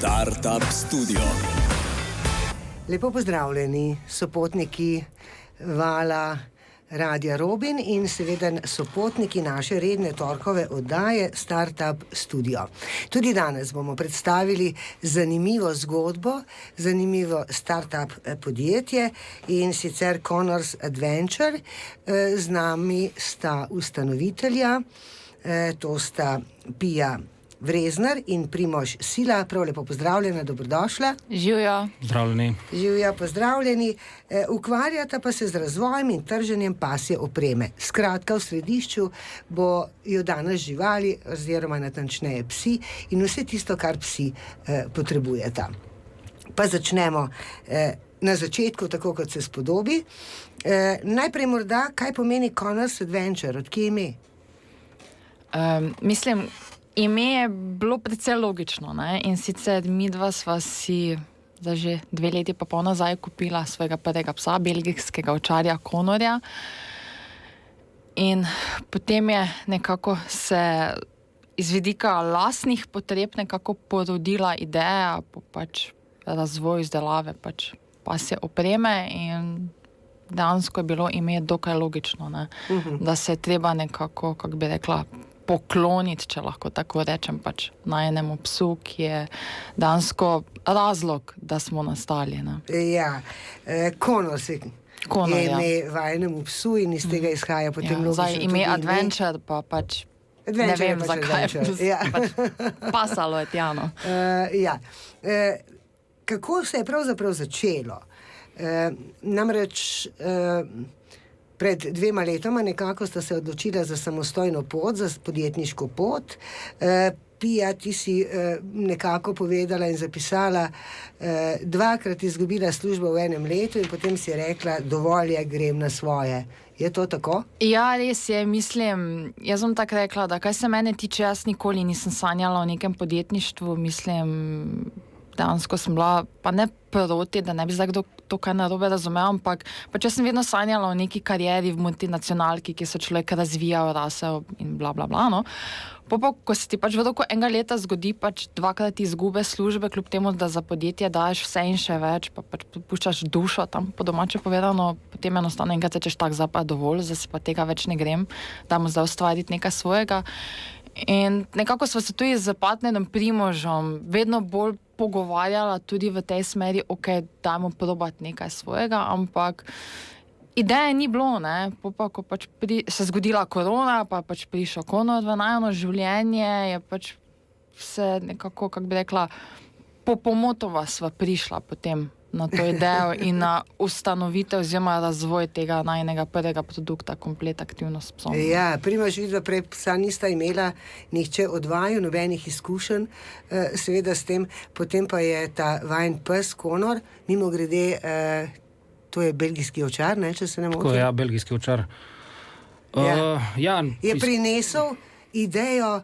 Startup Studio. Lepo pozdravljeni, sopotniki Vala Radia Robin in seveda sopotniki naše redne torkove oddaje Startup Studio. Tudi danes bomo predstavili zanimivo zgodbo, zanimivo startup podjetje in sicer Connors Adventure. Z nami sta ustanovitelja, to sta Pija Vreznar in Primož Sila. Prav lepo pozdravljena, dobrodošla. Živjo. Pozdravljeni. Živjo, pozdravljeni. Ukvarjata pa se z razvojem in trženjem pasje opreme. Skratka, v središču bojo danes živali, oziroma natančneje psi in vse tisto, kar psi potrebujeta. Pa začnemo na začetku, tako kot se spodobi. Najprej morda, kaj pomeni Connors Adventure, od kje ime? Mislim, ime je bilo precej logično, ne? In sicer midva sva si za že 2 leti pa pol nazaj kupila svojega prvega psa, belgijskega ovčarja Connorja. In potem je nekako se iz vidika lastnih potreb nekako porodila ideja po pač razvoju izdelave pač pasje opreme in dejansko je bilo ime dokaj logično, ne? Da se je treba nekako, kako bi rekla, pokloniti, če lahko tako rečem, pač najenemu psu, ki je dejansko razlog, da smo nastali. Ne? Ja, Connors je ime vajenemu psu in iz tega izhaja potem logično. Zdaj ime Adventure pa pač ne vem, zakaj pač pasalo je tjano. Kako se je pravzaprav začelo? Namreč pred 2 letoma nekako sta se odločila za samostojno pot, za podjetniško pot. Pija, ti si nekako povedala in zapisala, 2-krat izgubila službo v enem letu in potem si rekla, dovolj je, grem na svoje. Je to tako? Ja, res je, mislim, jaz sem tako rekla, da kaj se mene tiče, jaz nikoli nisem sanjala o nekem podjetništvu, mislim, dejansko sem bila, pa ne proti, da ne bi zdaj kdo to kaj narobe razumel, ampak pač jaz sem vedno sanjala o neki karieri v multinacionalki, ki se človek razvijal, rasel in bla bla bla, no. Pa, ko se ti pač v roku enega leta zgodi pač 2-krat izgube službe, kljub temu, da za podjetje daješ vse in še več, pa pač puščaš dušo tam po domače povedano, potem enostavno enkrat rečeš tak, zdaj pa dovolj, zdaj se pa tega več ne grem, damo zdaj ustvariti nekaj svojega. In nekako sva se tudi z partnerjem Primožom vedno bolj pogovarjala tudi v tej smeri, ok, dajmo probati nekaj svojega, ampak ideje ni bilo, ne, pa ko pač se zgodila korona, pa pač prišel Connor v najno življenje, je pač se nekako, kako bi rekla, po pomotova sva prišla potem na to idejo in na ustanovitev oziroma razvoj tega najnega prvega produkta, komplet aktivno s psom. Ja, Primož, vidva prej psa nista imela nihče od vaju, nobenih izkušenj, seveda s tem, potem pa je ta vajen pes Connor, mimogrede, to je belgijski ovčar, ne, če se ne motim? Tako, ja, belgijski ovčar. Je prinesel idejo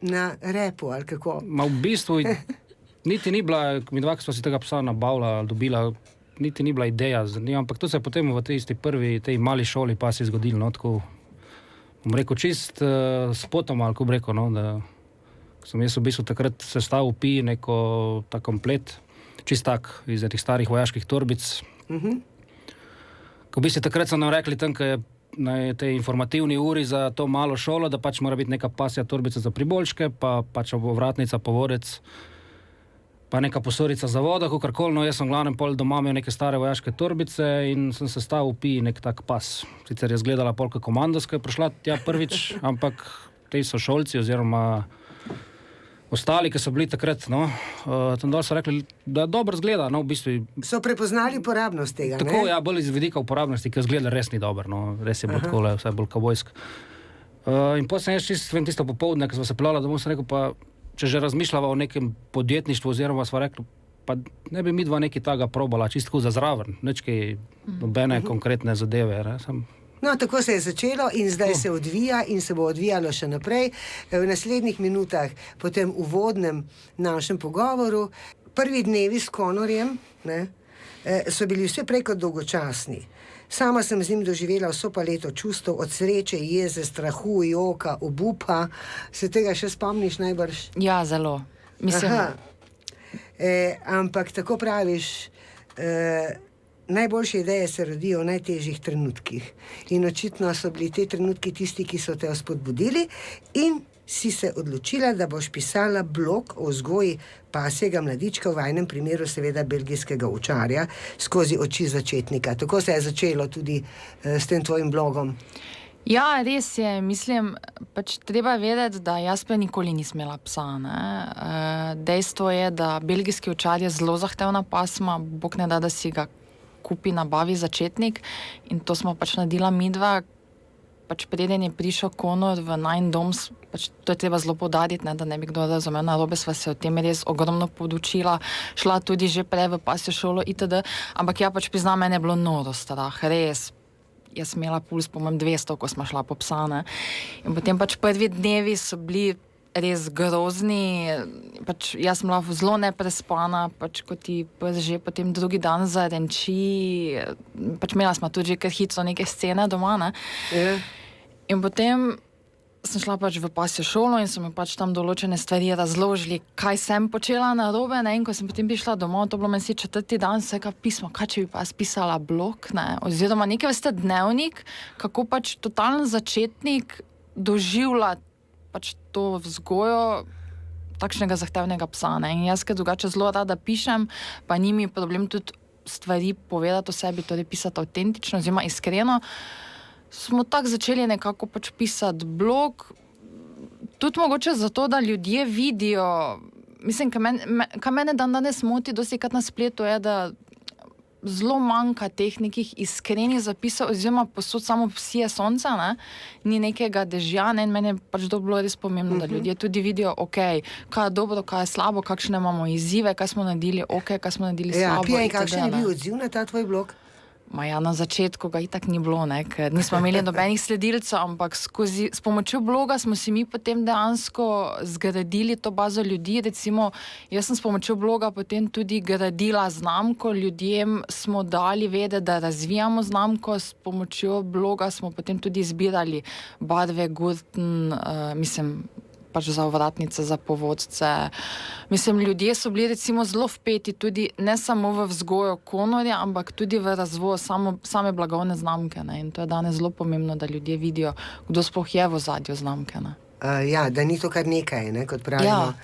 na repu, ali kako? Ma v bistvu niti ni bila, mi dva, ki smo si tega psa nabavila, dobila, niti ni bila ideja za njim, ampak to se je potem v tej mali šoli pa se je zgodilo, no, tako, bom rekel, čist spotom, ali ko bom rekel, no, da sem jaz v bistvu takrat sestavil Piji neko ta komplet, čist tak, iz teh starih vojaških torbic. Ko bi se takrat so nam rekli tam, ko je na tej informativni uri za to malo šolo, da pač mora biti neka pasja torbica za priboljške, pa pač ovratnica, povodec, pa neka posorica za vodo, kakorkoli, no jaz sem glavnem pol doma imel neke stare vojaške torbice in sem sestavil Piji nek tak pas. Sicer je izgledala polka komandoska, je prišla tja prvič, ampak tej so šolci oziroma ostali, ki so bili takrat, no, tam dol so rekli, da dobro zgleda, no, v bistvu. So prepoznali uporabnost tega, ne? Tako, ja, bolj iz vidika uporabnosti, ki zgleda res ni dober, no, res je bilo takole, vsaj bolj kavbojsk. In potem sem jaz čisto tisto popoldne, ko smo se pelala domov, sem rekel, pa če že razmišljava o nekem podjetništvu, oziroma sva rekli, pa ne bi midva nekaj taga probala, čisto za zraven, nič kaj nobene konkretne zadeve, ne, No, tako se je začelo in zdaj se odvija in se bo odvijalo še naprej. V naslednjih minutah, potem uvodnem našem pogovoru, prvi dnevi s Connorjem, ne, so bili vse prej kot dolgočasni. Sama sem z njim doživela vso paleto čustev, od sreče, jeze, strahu, joka, obupa. Se tega še spomniš najbrž? Ja, zelo. Mislim, Ampak tako praviš, najboljše ideje se rodijo v najtežjih trenutkih. In očitno so bili te trenutki tisti, ki so te spodbudili in si se odločila, da boš pisala blog o vzgoji pasjega mladička, v vajnem primeru seveda belgijskega ovčarja, skozi oči začetnika. Tako se je začelo tudi s tem tvojim blogom. Ja, res je. Mislim, pač treba vedeti, da jaz pa nikoli nisem imela psa. Dejstvo je, da belgijski ovčar je zelo zahtevna pasma, bog ne da, da si ga kupi na bavi začetnik in to smo pač naredila midva. Pač preden je prišel Konor v najin dom, pač to je treba zelo poudariti, da ne bi kdo razumel narobe, sva se o tem res ogromno podučila, šla tudi že prej v pasjo šolo itd. Ampak ja, pač priznam, mene je bilo noro strah, res. Jaz sem imela puls po mojem 200, ko smo šla po psa, ne. In potem pač prvi dnevi so bili res grozni, pač jaz sem bila zelo neprespana, pač ko ti že potem drugi dan zarenči, pač imela smo tudi že kar hitro neke scene doma, ne. In potem sem šla pač v pasjo šolo in so mi pač tam določene stvari razložili, kaj sem počela narobe, ne, in ko sem potem prišla domov, to bilo meni 4. dan, vsega pismo, kaj če bi pa spisala blog, ne, oziroma nekaj vrste dnevnik, kako pač totalen začetnik doživlja pač to vzgojo takšnega zahtevnega psa, ne, in jaz, ker drugače zelo rada pišem, pa ni mi problem tudi stvari povedati o sebi, torej pisati avtentično, oziroma iskreno, smo tako začeli nekako pač pisati blog, tudi mogoče zato, da ljudje vidijo, mislim, kaj mene danes moti dostikrat na spletu je, da zelo manjka teh nekih iskrenih zapisov, oziroma posod samo sije sonca, ne, ni nekega dežja, ne, in meni je pač to bilo res pomembno, da ljudje tudi vidijo, kaj je dobro, kaj je slabo, kakšne imamo izzive, kaj smo naredili kaj smo naredili slabo. Pija, in kakšen je bil odziv na ta tvoj blog? Ja, na začetku ga itak ni bilo, ne, ker nismo imeli nobenih sledilcev, ampak s pomočjo bloga smo si mi potem dejansko zgradili to bazo ljudi. Recimo, jaz sem s pomočjo bloga potem tudi gradila znamko, ljudem smo dali vedeti, da razvijamo znamko, s pomočjo bloga smo potem tudi zbirali barve, gurten, pač za ovratnice, za povodce. Mislim, ljudje so bili recimo zelo vpeti tudi ne samo v vzgojo Konorja, ampak tudi v razvoj same blagovne znamke, ne. In to je danes zelo pomembno, da ljudje vidijo, kdo sploh je v ozadju znamke, ne. Ja, da ni to kar nekaj, ne, kot pravimo.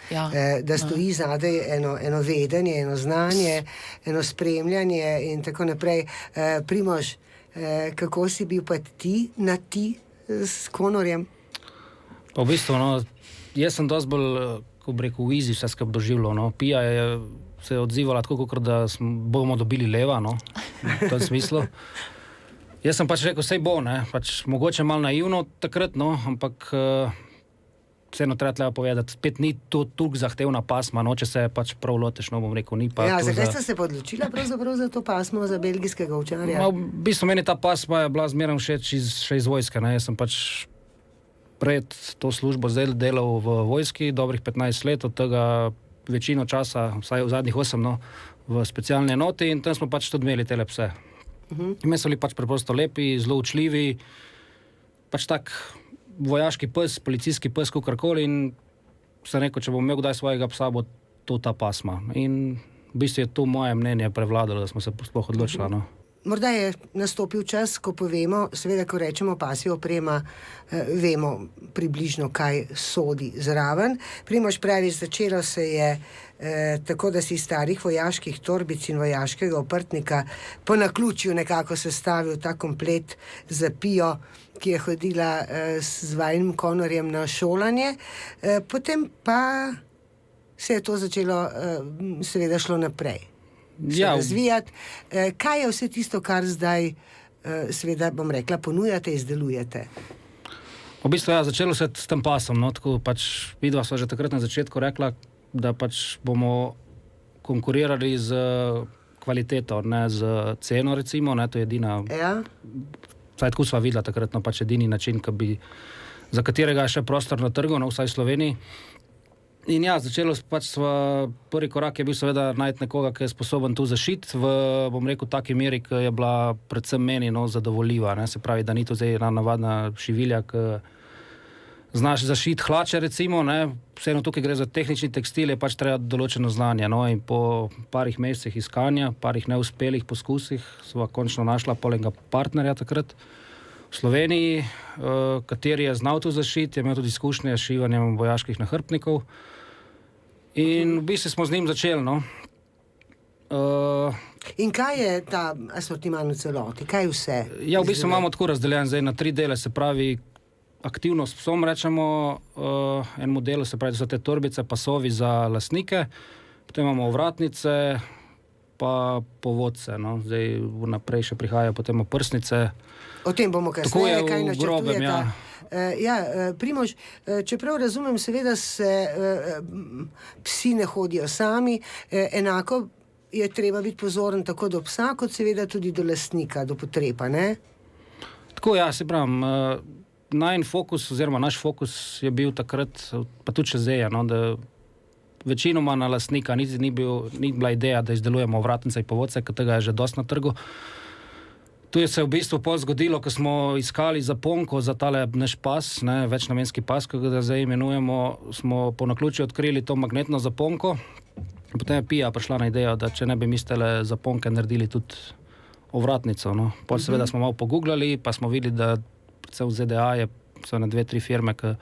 Da stoji zadaj eno vedenje, eno znanje, eno spremljanje in tako naprej. Primož, kako si bil pa ti s Konorjem? Pa v bistvu, jaz sem dosti bolj, ko bi rekel, v izi vse skupaj doživljal, Pija je se odzivala tako, kot da bomo dobili leva, v tem smislu. Jaz sem pač rekel, sej bo, pač mogoče malo naivno takrat, ampak vseeno treba povedati, spet ni to toliko zahtevna pasma, če se pač prav loteš, bom rekel, ni pa... Ja, zakaj ste se pa odločila pravzaprav za to pasmo, za belgijskega ovčarja? V bistvu meni ta pasma je bila zmeraj všeč še iz vojske, Jaz sem pač pred to službo zdaj delal v vojski, dobrih 15 let, od tega večino časa, vsaj v zadnjih 8, v specialni enoti in tam smo pač tudi imeli tele pse. Meni so bili pač preprosto lepi, zelo učljivi, pač tak vojaški pes, policijski pes, kakorkoli, in sem rekel, če bom imel kdaj svojega psa, bo to ta pasma. In v bistvu je to moje mnenje prevladalo, da smo se sploh odločili. Morda je nastopil čas, ko povemo, seveda, ko rečemo pasja oprema, vemo približno, kaj sodi zraven. Primož pravi, začelo se je tako, da si iz starih vojaških torbic in vojaškega oprtnika po naključju nekako sestavil ta komplet za Pijo, ki je hodila z vajnim Konorjem na šolanje. Potem pa se je to začelo, seveda šlo naprej. Razvijati. Kaj je vse tisto, kar zdaj, seveda bom rekla, ponujate, izdelujete? V bistvu, začelo se s tem pasom, tako pač vidva sva že takrat na začetku rekla, da pač bomo konkurirali z kvaliteto, ne z ceno, recimo, to je edina... Vsaj tako sva videla takrat, pač edini način, za katerega je še prostor na trgu, vsaj v Sloveniji. In začelo pač prvi korak je bil seveda najti nekoga, ki je sposoben tu zašiti v, bom rekel, taki meri, ki je bila predvsem meni zadovoljiva. Se pravi, da ni to zdaj navadna šivilja, ki znaš zašiti hlače, recimo, ne, vseeno tukaj gre za tehnični tekstil, je pač treba določeno znanje, no, in po parih mesecih iskanja, parih neuspelih poskusih, sva končno našla polega partnerja takrat v Sloveniji, kateri je znal to zašiti, je imel tudi izkušnje s šivanjem vojaških nahrbtnikov in v bistvu smo z njim začeli, no. In kaj je ta asortiman v celoti? Kaj vse? Ja, v bistvu imamo tako razdeljen zdaj na 3 dele, se pravi aktivno s psom rečemo, enemu delu, se pravi, da so te torbice, pasovi za lastnike, potem imamo ovratnice, pa povodce, no. Zdaj vnaprej še prihajajo potem oprsnice. O tem bomo kasneje, kaj načrtujete. Primož, čeprav razumem, seveda se psi ne hodijo sami, enako je treba biti pozoren tako do psa, kot seveda tudi do lastnika, do potreba, ne? Tako, ja, se pravim, naš fokus je bil takrat, pa tudi še zdaj, no, da večinoma na lastnika ni bila ideja, da izdelujemo ovratnice in povodce, ker tega je že dosti na trgu. Tu je se v bistvu pol zgodilo, ko smo iskali zaponko za tale naš pas, ne, večnamenski pas, ko ga zdaj imenujemo, smo po naključju odkrili to magnetno zaponko. Potem je Pija prišla na idejo, da če ne bi mislili zaponke naredili tudi ovratnico, no. Pol seveda smo malo pogooglali, pa smo videli, da predvsem v ZDA so 2-3 firme, ki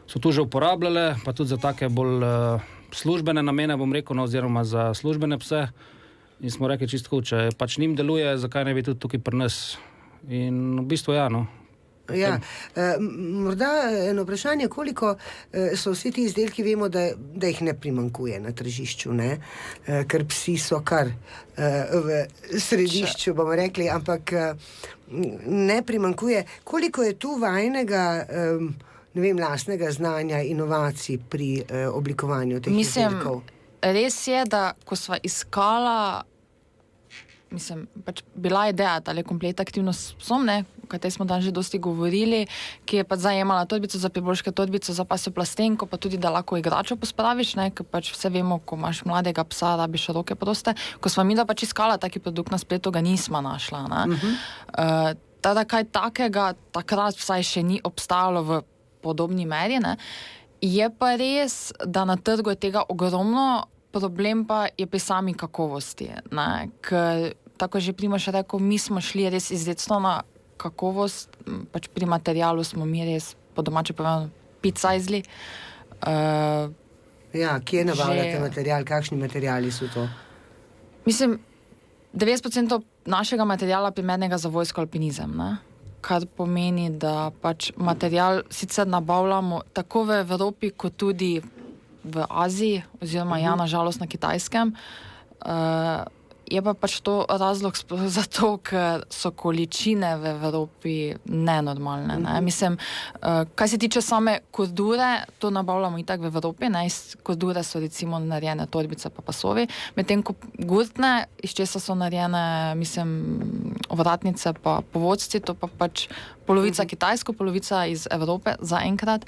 so tu že uporabljale, pa tudi za take bolj službene namene, bom rekel, no, oziroma za službene pse. In smo rekli čisto, če pač njim deluje, zakaj ne bi tudi tukaj pri nas. In v bistvu ja, no. Ja, morda eno vprašanje, koliko so vsi ti izdelki, vemo, da jih ne primankuje na tržišču, ne? Ker psi so kar v središču, bomo rekli, ampak ne primankuje. Koliko je tu vajnega, lastnega znanja, inovacij pri oblikovanju teh izdelkov? Res je, da ko sva iskala, pač bila ideja, da je komplet aktivnost s psom, ne, o kateri smo danes že dosti govorili, ki je pač zajemala torbico za priboljške, torbico za pasjo plastenko, pa tudi, da lahko igračo pospraviš, ne, ker pač vse vemo, ko imaš mladega psa, rabiš roke proste. Ko sva mi da pač iskala taki produkt na spletu, ga nisma našla, ne. Tada kaj takega takrat vsaj še ni obstajalo v podobni meri, ne. Je pa res, da na trgu je tega ogromno, problem pa je pri sami kakovosti, ne, ker tako že Primož rekel, mi smo šli res izrecno na kakovost, pač pri materialu smo mi res, po domače povedano, picajzli. Kje nabavljate material, kakšni materiali so to? 90% našega materiala primernega za vojsko alpinizem, ne, kar pomeni, da pač material sicer nabavljamo tako v Evropi, kot tudi v Aziji, oziroma na žalost na Kitajskem. Je pa pač to razlog zato, ker so količine v Evropi nenormalne, ne. Kaj se tiče same kordure, to nabavljamo itak v Evropi, ne. Iz kordure so recimo narejene torbice pa pasovi, medtem ko gurtne, iz česa so narejene, ovratnice pa povodci, to pa pač polovica kitajsko, polovica iz Evrope zaenkrat,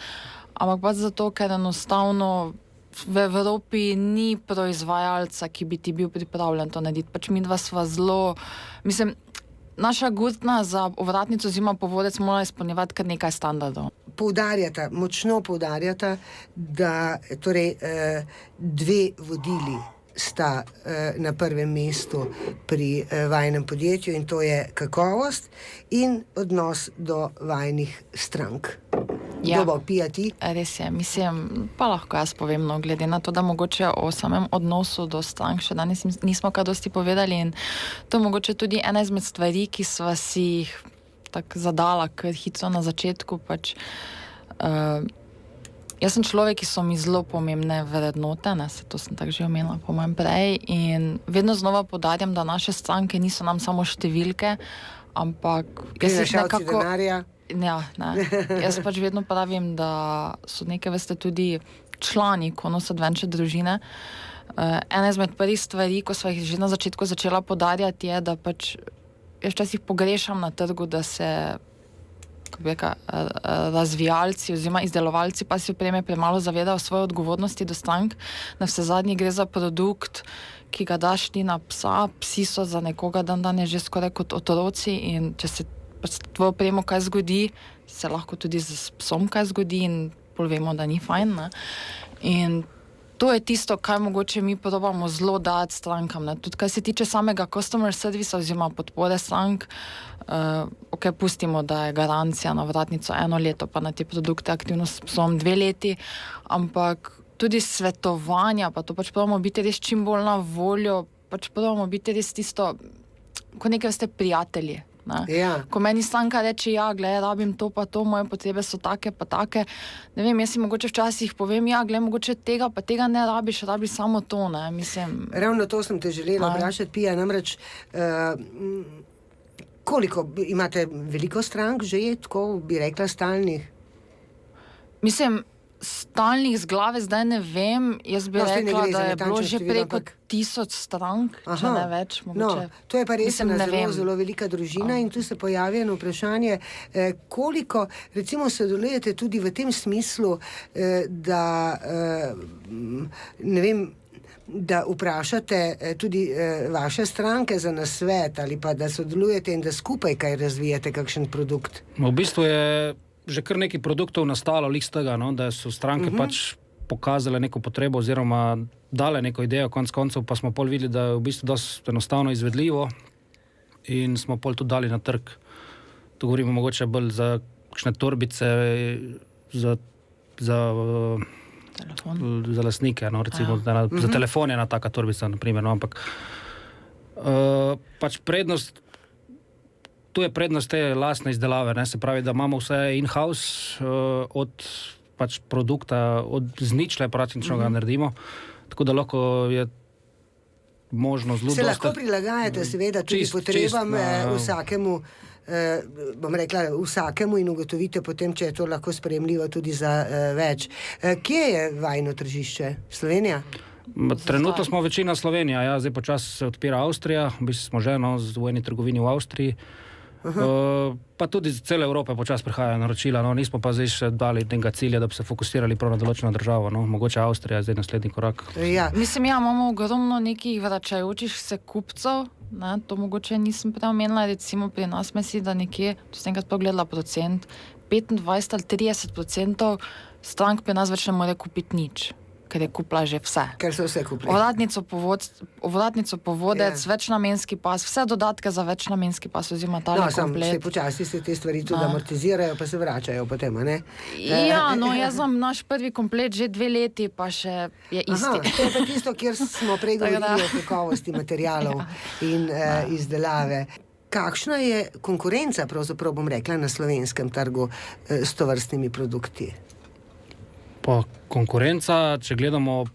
ampak pač zato, ker enostavno v Evropi ni proizvajalca, ki bi ti bil pripravljen to narediti. Pač midva sva zelo, naša gurtna za ovratnico oziroma povodec mora izpolnjevati kar nekaj standardov. Močno poudarjata, da torej 2 vodili sta na prvem mestu pri vajinem podjetju in to je kakovost in odnos do vajnih strank. Ja, Kdo bo, Pija, ti? Res je, pa lahko jaz povem, no, glede na to, da mogoče o samem odnosu do strank še danes nismo kaj dosti povedali in to mogoče tudi ena izmed stvari, ki sva si jih tako zadala kar hitro na začetku, pač jaz sem človek, ki so mi zelo pomembne vrednote, ne, to sem tako že omenila po mojem prej in vedno znova poudarjam, da naše stranke niso nam samo številke, ampak prinašalci denarja. Ja, ne. Jaz pač vedno pravim, da so neke vrste tudi člani Konus Adventure družine. Ena izmed prvih stvari, ko sva jih že na začetku začela poudarjati, je, da pač jaz včasih pogrešam na trgu, da se razvijalci oziroma izdelovalci pasje opreme premalo zavedajo svoje odgovornosti do strank. Na vse zadnje gre za produkt, ki ga daš ti na psa, psi so za nekoga dan je že skoraj kot otroci in če se pač tvojo opremo kaj zgodi, se lahko tudi z psom kaj zgodi in pol vemo, da ni fajn. Ne? In to je tisto, kaj mogoče mi probamo zelo dati strankam. Ne? Tudi kaj se tiče samega customer servisa oziroma podpore strank, ok, pustimo, da je garancija na vratnico 1 leto, pa na te produkte aktivno s psom 2 leti, ampak tudi svetovanja, pa to pač probamo biti res čim bolj na voljo, pač probamo biti res tisto, ko nekaj ste prijatelji. Ne? Ja. Ko meni stranka reče, ja, gled, rabim to pa to, moje potrebe so take pa take, ne vem, jaz si mogoče včasih povem, ja, gled, mogoče tega pa tega ne rabiš, rabiš samo to, ne, mislim. Ravno to sem te želela vprašati, Pija, namreč koliko imate veliko strank že, tako bi rekla, stalnih? Mislim, stalnih z glave zdaj ne vem, jaz bi rekla, da je bilo že preko 1000 strank, če ne več, mogoče. No, to je pa res Mislim, ena ne vem. zelo velika družina in tu se pojavi eno vprašanje, koliko, recimo, sodelujete tudi v tem smislu, da, ne vem, da vprašate tudi vaše stranke za nasvet ali pa da sodelujete in da skupaj kaj razvijate, kakšen produkt? V bistvu je že kar nekaj produktov nastalo lik z tega, no, da so stranke pač pokazale neko potrebo oziroma dale neko idejo, konc koncev pa smo pol videli, da je v bistvu dosti enostavno izvedljivo in smo pol tudi dali na trg. To govorimo mogoče bolj za kakšne torbice, za lastnike, no, recimo, za telefon je ena taka torbica, na primer, no, ampak pač tu je prednost te lastne izdelave, ne, se pravi, da imamo vse in-house, od pač produkta, od zničle praktično ga naredimo, tako da lahko je možno zelo Se lahko prilagajate seveda tudi potrebam vsakemu, bom rekla, vsakemu in ugotovite potem, če je to lahko sprejemljivo tudi za več. Kje je vajino tržišče? Slovenija? Trenutno smo večina Slovenija, ja, zdaj počasi se odpira Avstrija, v bistvu smo že v eni trgovini v Avstriji, pa tudi iz cele Evrope počasi prihajajo naročila, no, nismo pa zdaj še dali tega cilja, da bi se fokusirali prav na določeno državo, no, mogoče Avstrija je zdaj naslednji korak. Ja. Mislim, ja, imamo ogromno nekih vračajočih se kupcev, ne, to mogoče nisem prav omenila, recimo pri nas si, da nekje, to sem enkrat pogledala procent, 25 ali 30% strank pri nas več ne more kupiti nič, ker je kupila že vse. Ker so vse kupili. Ovratnico, povodec, večnamenski pas, vse dodatke za večnamenski pas, oziroma tale komplet. Počasi se te stvari tudi amortizirajo, pa se vračajo potem, a ne? Ja, no, jaz imam naš prvi komplet že 2 leti, pa še je isti. To je pa tisto, kjer smo prej govorili o kakovosti materialov in izdelave. Kakšna je konkurenca, pravzaprav bom rekla, na slovenskem trgu s tovrstnimi produkti? Pa konkurenca, če gledamo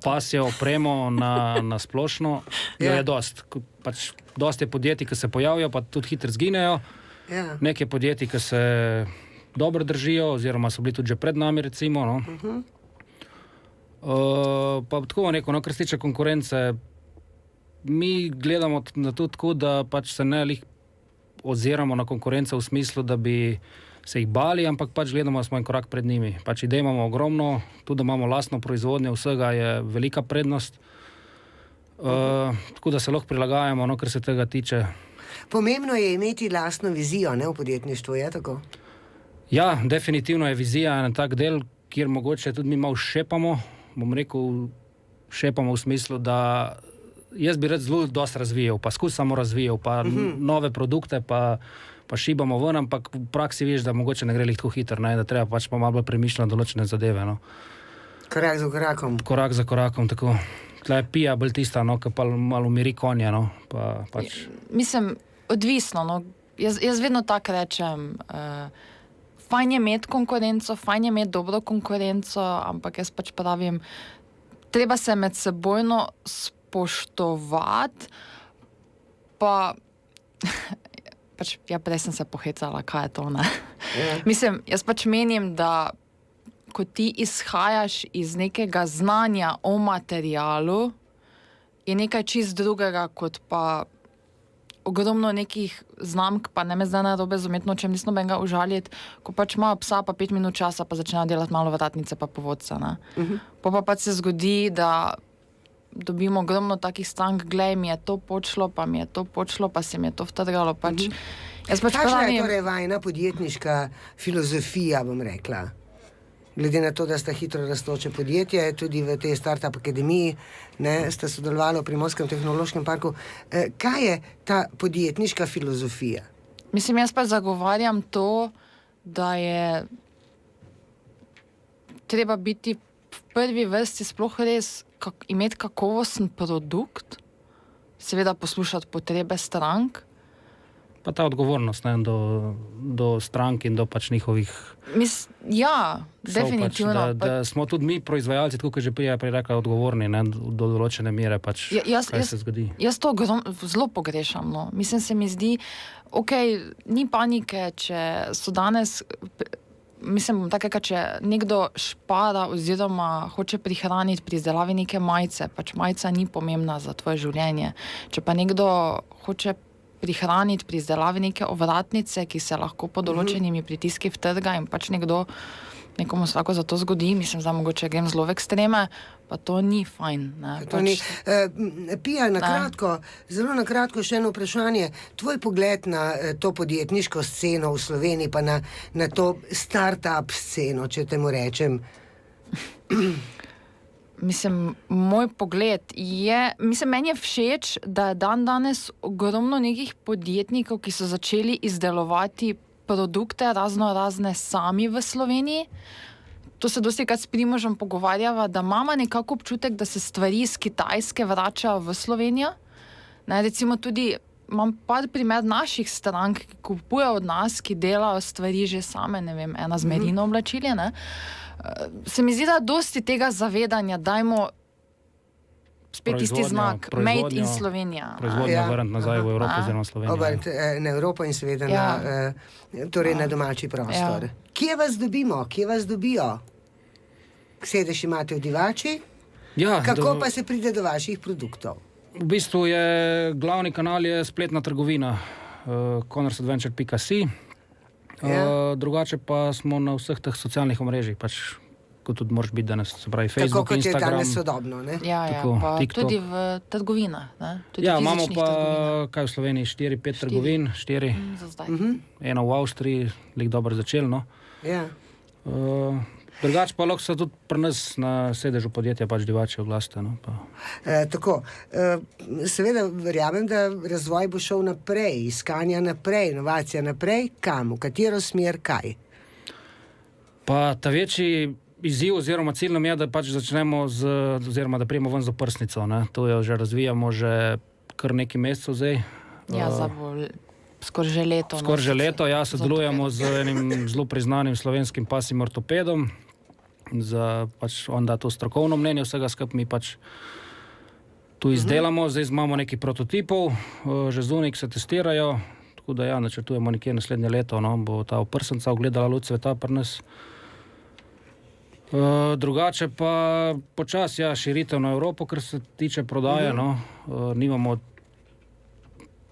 pasje opremo na splošno, je dost. Pač dost je podjetij, ki se pojavijo, pa tudi hitro zginejo. Ja. Nekaj podjetij, ki se dobro držijo, oziroma so bili tudi že pred nami, recimo. No. Pa tako neko, no, kar se tiče konkurence, mi gledamo na to tako, da pač se ne lih oziramo na konkurenco v smislu, da bi se jih bali, ampak pač gledamo, da smo en korak pred njimi. Pač idej imamo ogromno, tudi da imamo lastno proizvodnjo, vsega je velika prednost. Tako da se lahko prilagajamo, no, kar se tega tiče. Pomembno je imeti lastno vizijo, ne, v podjetništvu, je tako? Ja, definitivno je vizija en tak del, kjer mogoče tudi mi malo šepamo, bom rekel, šepamo v smislu, da jaz bi rad zelo dosti razvijal, pa samo razvijal, pa nove produkte, pa šibamo ven, ampak v praksi vidiš, da mogoče ne gre lih tako hitro, ne, da treba pač pa malo premišljati določene zadeve. No. Korak za korakom. Korak za korakom, tako. Tle je Pija bolj tista, no, ki pa malo umiri konje, no. Pač. Mislim, odvisno, no. Jaz vedno tako rečem, fajn je imeti konkurenco, fajn je imeti dobro konkurenco, ampak jaz pač pravim, treba se med sebojno spoštovati, pa pač, ja, prej sem se pohecala, kaj je to, ne? Mislim, jaz pač menim, da ko ti izhajaš iz nekega znanja o materialu, je nekaj čist drugega, kot pa ogromno nekih znamk, pa ne me zdaj narobe z umetnočem, nisem nobenega užaliti, ko pač imajo psa pa 5 minut časa, pa začnejo delati malo vratnice pa povodca, ne? Pa pač se zgodi, da dobimo ogromno takih strank, glej, mi je to počlo, pa mi je to počlo, pa se mi je to vtrgalo. Pač, jaz pač Kakšna je pravim, torej vajna podjetniška filozofija, bom rekla? Glede na to, da sta hitro rastoče podjetje, tudi v tej Startup Akademiji, ne, sta sodelovali v Primorskem tehnološkem parku. Kaj je ta podjetniška filozofija? mislim, jaz pa zagovarjam to, da je treba biti v prvi vrsti sploh res imeti kakovosten produkt, seveda poslušati potrebe strank. Pa ta odgovornost, ne, do strank in do pač njihovih... Ja, definitivno. Pač, da smo tudi mi proizvajalci, tako kot že prej rekla, odgovorni, ne, do določene mere, pač, kaj se zgodi. Jaz to zelo pogrešam. No. Mislim, se mi zdi, ni panike, če so danes... Mislim, takega, če nekdo špara oziroma hoče prihraniti pri izdelavi neke majice, pač majica ni pomembna za tvoje življenje. Če pa nekdo hoče prihraniti pri izdelavi neke ovratnice, ki se lahko pod določenimi pritiski vtrga in pač nekomu se lahko za to zgodi, mislim, da mogoče grem zelo v ekstreme, pa to ni fajn. Ne, to ni. Pija, zelo na kratko še eno vprašanje. Tvoj pogled na to podjetniško sceno v Sloveniji, pa na to start-up sceno, če temu rečem. Mislim, moj pogled je, meni je všeč, da je danes ogromno nekih podjetnikov, ki so začeli izdelovati produkte razne sami v Sloveniji. To se dostikrat s Primožem pogovarjava, da imamo nekako občutek, da se stvari iz Kitajske vračajo v Slovenijo. Ne, recimo tudi, imam par primer naših strank, ki kupujejo od nas, ki delajo stvari že same, ne vem, ena z merino oblačilje, ne. Se mi zdi, da dosti tega zavedanja, dajmo spet tisti znak, Made in Slovenija. Proizvodnjo vrniti nazaj v Evropo oziroma Slovenijo. Na Evropo in seveda na domači prostor. Ja. Kje vas dobimo? Kje vas dobijo? Sedež imate v Divači? Ja, kako pa se pride do vaših produktov? V bistvu je glavni kanal je spletna trgovina conorsadventure.si. Drugače pa smo na vseh teh socialnih omrežjih, pač kot tudi moraš biti danes, se pravi Facebook, tako, Instagram. Tako kot je danes sodobno, ne? Tako, pa TikTok. Tudi v trgovinah, ne? Tudi imamo pa, kaj v Sloveniji, 4-5 trgovin, 4. Za zdaj. Ena v Avstriji, lik dobro začel, no. Ja. Drugače pa lahko se tudi pri nas na sedežu podjetja pač Divači oglasite, no. Tako, seveda verjamem, da razvoj bo šel naprej, iskanja naprej, inovacija naprej, kam, v katero smer, kaj? Pa ta večji izziv oziroma cilj nam je, da pač začnemo oziroma da prijemo ven z oprsnico, ne. To jo že razvijamo že kar nekaj mesecev zdaj. Ja, skoraj že leto. Skoraj že leto, ja, sodelujemo z enim zelo priznanim slovenskim pasjim ortopedom, on da to strokovno mnenje vsega skupaj, mi pač tu izdelamo, zdaj imamo nekaj prototipov, že zunaj se testirajo, tako da ja, načrtujemo nekje naslednje leto, no, bo ta oprsnica ugledala luč sveta pri nas. Drugače pa počasi, ja, širitev na Evropo, kar se tiče prodaje, no, nimamo,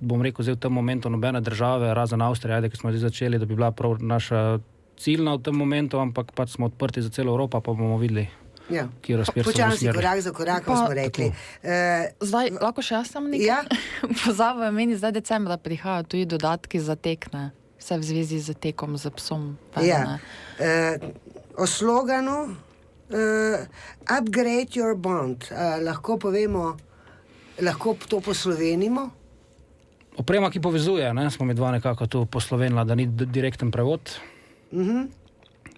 bom rekel, zdaj v tem momentu nobene države, razen Avstrije, ki smo zdaj začeli, da bi bila prav naša ciljna v tem momentu, ampak pač smo odprti za celo Evropo, pa bomo videli, kje razpir so počasi, korak za korakom smo rekli. Zdaj, lahko še jaz sem nekaj? Ja. Pozabo je meni, zdaj decembra prihajajo tudi dodatki za tek, ne? Vse v zvezi z tekom, z psom. Ja. O sloganu Upgrade your bond. Lahko povemo, lahko to poslovenimo? Oprema, ki povezuje, ne, smo mi dva nekako tu poslovenila, da ni direkten prevod.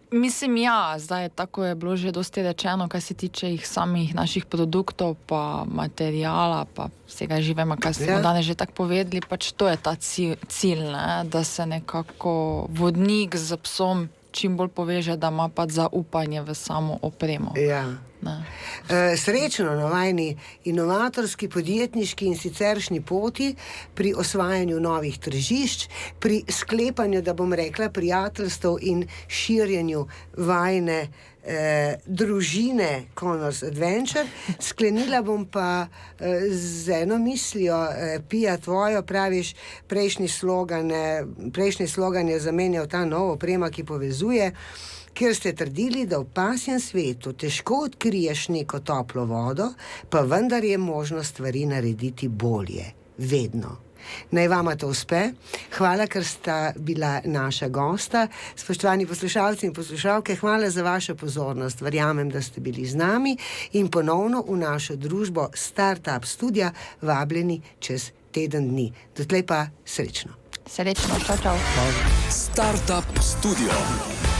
Mislim, ja, zdaj tako je bilo že dosti rečeno, kaj se tiče samih naših produktov, pa materijala, pa vsega živega, kaj smo danes že tako povedali, pač to je ta cilj, ne, da se nekako vodnik z psom čim bolj poveže, da ima pa zaupanje v samo opremo. Ja. Srečno na vajni inovatorski, podjetniški in siceršnji poti pri osvajanju novih tržišč, pri sklepanju, da bom rekla, prijateljstev in širjenju vajne družine Conors Adventure. Sklenila bom pa z eno mislijo, Pija, tvojo, praviš, prejšnji slogan je zamenjal ta nova oprema, ki povezuje. kjer ste trdili, da v pasjem svetu težko odkriješ neko toplo vodo, pa vendar je možno stvari narediti bolje. Vedno. Naj vama to uspe. Hvala, ker sta bila naša gosta. Spoštovani poslušalci in poslušalke, hvala za vašo pozornost. Verjamem, da ste bili z nami in ponovno v našo družbo Startup Studia vabljeni čez teden dni. Dotlej pa srečno. Srečno, čau, čau. Startup Studio.